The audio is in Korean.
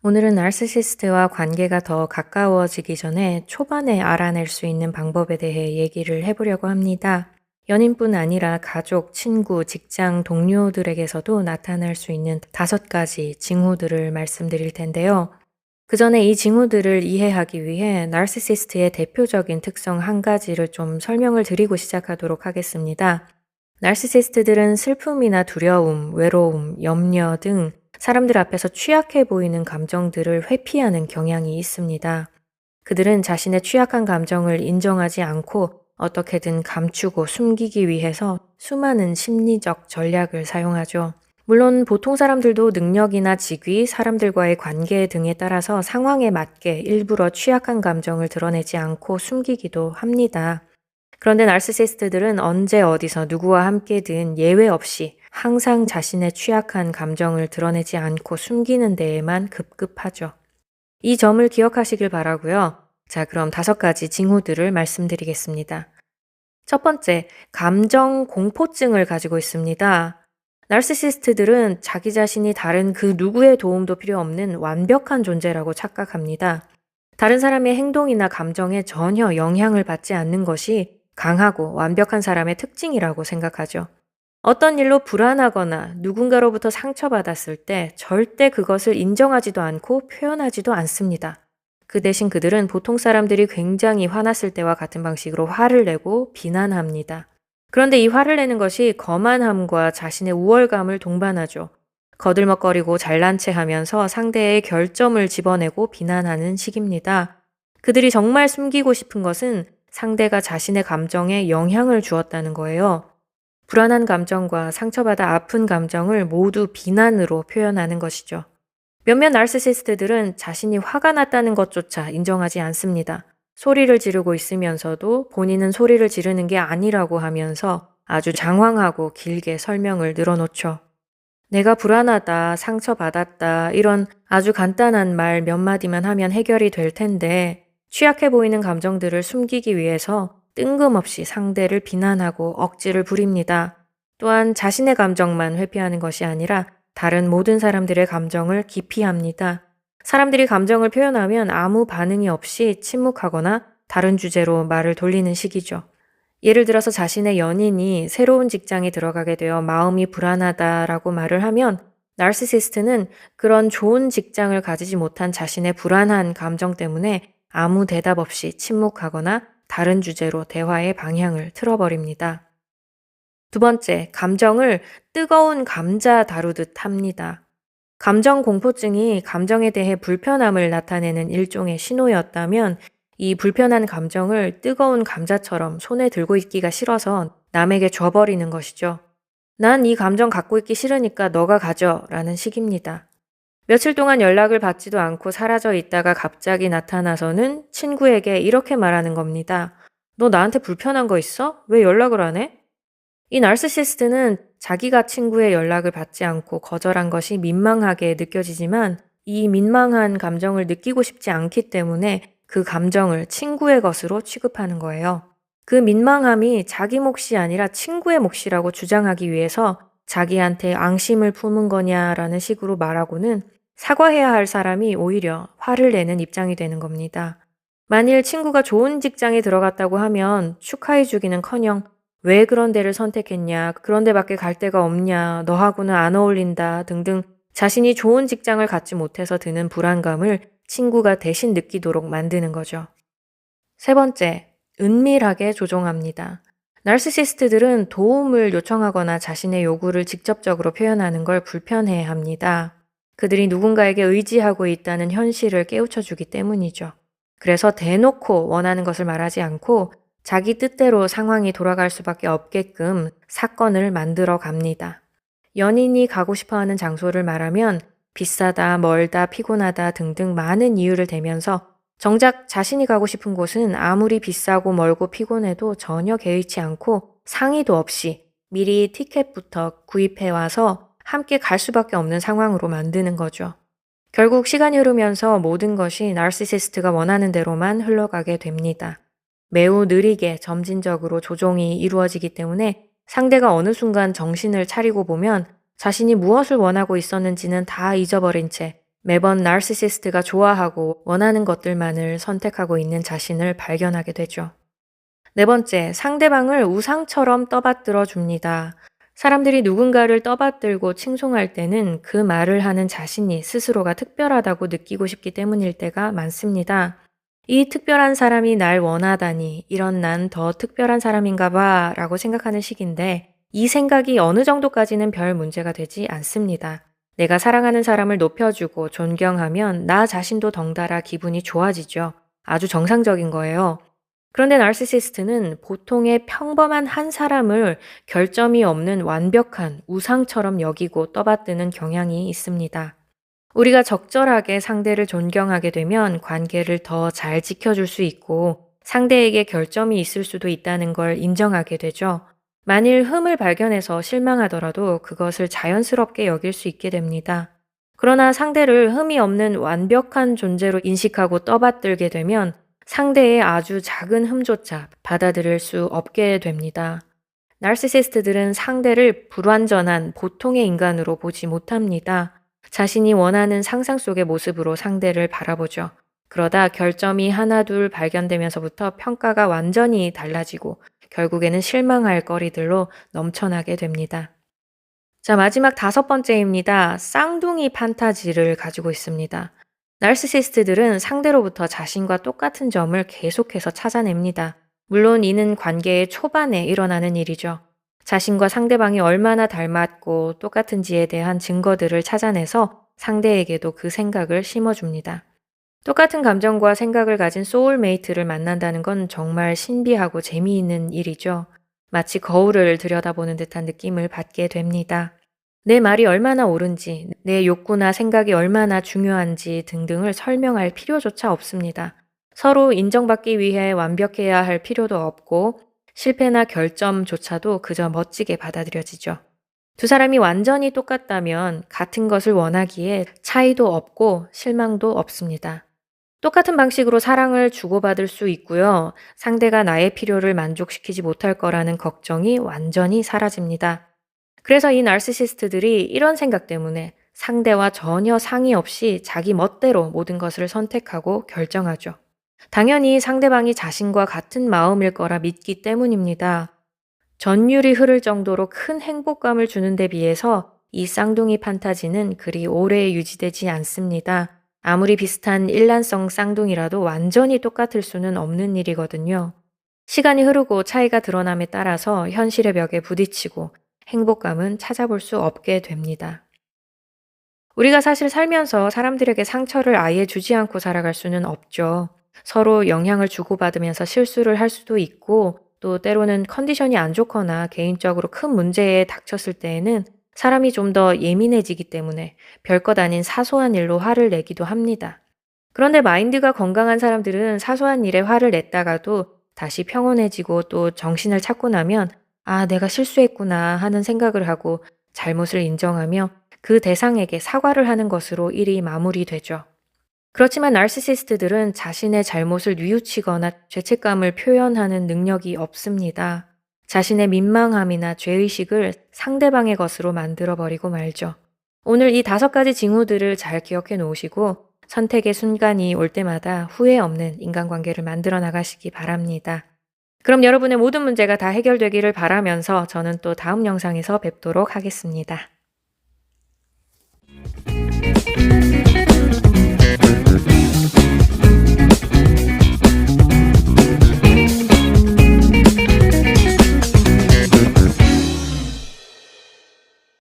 오늘은 나르시시스트와 관계가 더 가까워지기 전에 초반에 알아낼 수 있는 방법에 대해 얘기를 해보려고 합니다. 연인뿐 아니라 가족, 친구, 직장, 동료들에게서도 나타날 수 있는 5가지 징후들을 말씀드릴 텐데요. 그 전에 이 징후들을 이해하기 위해 나르시시스트의 대표적인 특성 한 가지를 좀 설명을 드리고 시작하도록 하겠습니다. 나르시시스트들은 슬픔이나 두려움, 외로움, 염려 등 사람들 앞에서 취약해 보이는 감정들을 회피하는 경향이 있습니다. 그들은 자신의 취약한 감정을 인정하지 않고 어떻게든 감추고 숨기기 위해서 수많은 심리적 전략을 사용하죠. 물론 보통 사람들도 능력이나 직위, 사람들과의 관계 등에 따라서 상황에 맞게 일부러 취약한 감정을 드러내지 않고 숨기기도 합니다. 그런데 나르시시스트들은 언제 어디서 누구와 함께든 예외 없이 항상 자신의 취약한 감정을 드러내지 않고 숨기는 데에만 급급하죠. 이 점을 기억하시길 바라고요. 자, 그럼 5가지 징후들을 말씀드리겠습니다. 첫 번째, 감정 공포증을 가지고 있습니다. 나르시시스트들은 자기 자신이 다른 그 누구의 도움도 필요 없는 완벽한 존재라고 착각합니다. 다른 사람의 행동이나 감정에 전혀 영향을 받지 않는 것이 강하고 완벽한 사람의 특징이라고 생각하죠. 어떤 일로 불안하거나 누군가로부터 상처받았을 때 절대 그것을 인정하지도 않고 표현하지도 않습니다. 그 대신 그들은 보통 사람들이 굉장히 화났을 때와 같은 방식으로 화를 내고 비난합니다. 그런데 이 화를 내는 것이 거만함과 자신의 우월감을 동반하죠. 거들먹거리고 잘난 체 하면서 상대의 결점을 집어내고 비난하는 식입니다. 그들이 정말 숨기고 싶은 것은 상대가 자신의 감정에 영향을 주었다는 거예요. 불안한 감정과 상처받아 아픈 감정을 모두 비난으로 표현하는 것이죠. 몇몇 나르시시스트들은 자신이 화가 났다는 것조차 인정하지 않습니다. 소리를 지르고 있으면서도 본인은 소리를 지르는 게 아니라고 하면서 아주 장황하고 길게 설명을 늘어놓죠. 내가 불안하다, 상처받았다, 이런 아주 간단한 말 몇 마디만 하면 해결이 될 텐데 취약해 보이는 감정들을 숨기기 위해서 뜬금없이 상대를 비난하고 억지를 부립니다. 또한 자신의 감정만 회피하는 것이 아니라 다른 모든 사람들의 감정을 기피합니다. 사람들이 감정을 표현하면 아무 반응이 없이 침묵하거나 다른 주제로 말을 돌리는 식이죠. 예를 들어서 자신의 연인이 새로운 직장에 들어가게 되어 마음이 불안하다라고 말을 하면 나르시시스트는 그런 좋은 직장을 가지지 못한 자신의 불안한 감정 때문에 아무 대답 없이 침묵하거나 다른 주제로 대화의 방향을 틀어버립니다. 두 번째, 감정을 뜨거운 감자 다루듯 합니다. 감정 공포증이 감정에 대해 불편함을 나타내는 일종의 신호였다면 이 불편한 감정을 뜨거운 감자처럼 손에 들고 있기가 싫어서 남에게 줘버리는 것이죠. 난 이 감정 갖고 있기 싫으니까 너가 가져 라는 식입니다. 며칠 동안 연락을 받지도 않고 사라져 있다가 갑자기 나타나서는 친구에게 이렇게 말하는 겁니다. 너 나한테 불편한 거 있어? 왜 연락을 안 해? 이 나르시시스트는 자기가 친구의 연락을 받지 않고 거절한 것이 민망하게 느껴지지만 이 민망한 감정을 느끼고 싶지 않기 때문에 그 감정을 친구의 것으로 취급하는 거예요. 그 민망함이 자기 몫이 아니라 친구의 몫이라고 주장하기 위해서 자기한테 앙심을 품은 거냐라는 식으로 말하고는 사과해야 할 사람이 오히려 화를 내는 입장이 되는 겁니다. 만일 친구가 좋은 직장에 들어갔다고 하면 축하해주기는커녕 왜 그런 데를 선택했냐, 그런 데밖에 갈 데가 없냐, 너하고는 안 어울린다 등등 자신이 좋은 직장을 갖지 못해서 드는 불안감을 친구가 대신 느끼도록 만드는 거죠. 세 번째, 은밀하게 조종합니다. 나르시시스트들은 도움을 요청하거나 자신의 요구를 직접적으로 표현하는 걸 불편해합니다. 그들이 누군가에게 의지하고 있다는 현실을 깨우쳐주기 때문이죠. 그래서 대놓고 원하는 것을 말하지 않고 자기 뜻대로 상황이 돌아갈 수밖에 없게끔 사건을 만들어 갑니다. 연인이 가고 싶어하는 장소를 말하면 비싸다, 멀다, 피곤하다 등등 많은 이유를 대면서 정작 자신이 가고 싶은 곳은 아무리 비싸고 멀고 피곤해도 전혀 개의치 않고 상의도 없이 미리 티켓부터 구입해와서 함께 갈 수밖에 없는 상황으로 만드는 거죠. 결국 시간이 흐르면서 모든 것이 나르시시스트가 원하는 대로만 흘러가게 됩니다. 매우 느리게 점진적으로 조종이 이루어지기 때문에 상대가 어느 순간 정신을 차리고 보면 자신이 무엇을 원하고 있었는지는 다 잊어버린 채 매번 나르시시스트가 좋아하고 원하는 것들만을 선택하고 있는 자신을 발견하게 되죠. 네 번째, 상대방을 우상처럼 떠받들어 줍니다. 사람들이 누군가를 떠받들고 칭송할 때는 그 말을 하는 자신이 스스로가 특별하다고 느끼고 싶기 때문일 때가 많습니다. 이 특별한 사람이 날 원하다니, 이런 난 더 특별한 사람인가 봐 라고 생각하는 식인데, 이 생각이 어느 정도까지는 별 문제가 되지 않습니다. 내가 사랑하는 사람을 높여주고 존경하면 나 자신도 덩달아 기분이 좋아지죠. 아주 정상적인 거예요. 그런데 나르시시스트는 보통의 평범한 한 사람을 결점이 없는 완벽한 우상처럼 여기고 떠받드는 경향이 있습니다. 우리가 적절하게 상대를 존경하게 되면 관계를 더 잘 지켜줄 수 있고 상대에게 결점이 있을 수도 있다는 걸 인정하게 되죠. 만일 흠을 발견해서 실망하더라도 그것을 자연스럽게 여길 수 있게 됩니다. 그러나 상대를 흠이 없는 완벽한 존재로 인식하고 떠받들게 되면 상대의 아주 작은 흠조차 받아들일 수 없게 됩니다. 나르시시스트들은 상대를 불완전한 보통의 인간으로 보지 못합니다. 자신이 원하는 상상 속의 모습으로 상대를 바라보죠. 그러다 결점이 하나둘 발견되면서부터 평가가 완전히 달라지고 결국에는 실망할 거리들로 넘쳐나게 됩니다. 자, 마지막 다섯 번째입니다. 쌍둥이 판타지를 가지고 있습니다. 나르시시스트들은 상대로부터 자신과 똑같은 점을 계속해서 찾아냅니다. 물론 이는 관계의 초반에 일어나는 일이죠. 자신과 상대방이 얼마나 닮았고 똑같은지에 대한 증거들을 찾아내서 상대에게도 그 생각을 심어줍니다. 똑같은 감정과 생각을 가진 소울메이트를 만난다는 건 정말 신비하고 재미있는 일이죠. 마치 거울을 들여다보는 듯한 느낌을 받게 됩니다. 내 말이 얼마나 옳은지, 내 욕구나 생각이 얼마나 중요한지 등등을 설명할 필요조차 없습니다. 서로 인정받기 위해 완벽해야 할 필요도 없고 실패나 결점조차도 그저 멋지게 받아들여지죠. 두 사람이 완전히 똑같다면 같은 것을 원하기에 차이도 없고 실망도 없습니다. 똑같은 방식으로 사랑을 주고받을 수 있고요. 상대가 나의 필요를 만족시키지 못할 거라는 걱정이 완전히 사라집니다. 그래서 이 나르시시스트들이 이런 생각 때문에 상대와 전혀 상의 없이 자기 멋대로 모든 것을 선택하고 결정하죠. 당연히 상대방이 자신과 같은 마음일 거라 믿기 때문입니다. 전율이 흐를 정도로 큰 행복감을 주는 데 비해서 이 쌍둥이 판타지는 그리 오래 유지되지 않습니다. 아무리 비슷한 일란성 쌍둥이라도 완전히 똑같을 수는 없는 일이거든요. 시간이 흐르고 차이가 드러남에 따라서 현실의 벽에 부딪히고 행복감은 찾아볼 수 없게 됩니다. 우리가 사실 살면서 사람들에게 상처를 아예 주지 않고 살아갈 수는 없죠. 서로 영향을 주고받으면서 실수를 할 수도 있고 또 때로는 컨디션이 안 좋거나 개인적으로 큰 문제에 닥쳤을 때에는 사람이 좀 더 예민해지기 때문에 별것 아닌 사소한 일로 화를 내기도 합니다. 그런데 마인드가 건강한 사람들은 사소한 일에 화를 냈다가도 다시 평온해지고 또 정신을 찾고 나면 아, 내가 실수했구나 하는 생각을 하고 잘못을 인정하며 그 대상에게 사과를 하는 것으로 일이 마무리되죠. 그렇지만 나르시시스트들은 자신의 잘못을 뉘우치거나 죄책감을 표현하는 능력이 없습니다. 자신의 민망함이나 죄의식을 상대방의 것으로 만들어버리고 말죠. 오늘 이 5가지 징후들을 잘 기억해 놓으시고 선택의 순간이 올 때마다 후회 없는 인간관계를 만들어 나가시기 바랍니다. 그럼 여러분의 모든 문제가 다 해결되기를 바라면서 저는 또 다음 영상에서 뵙도록 하겠습니다.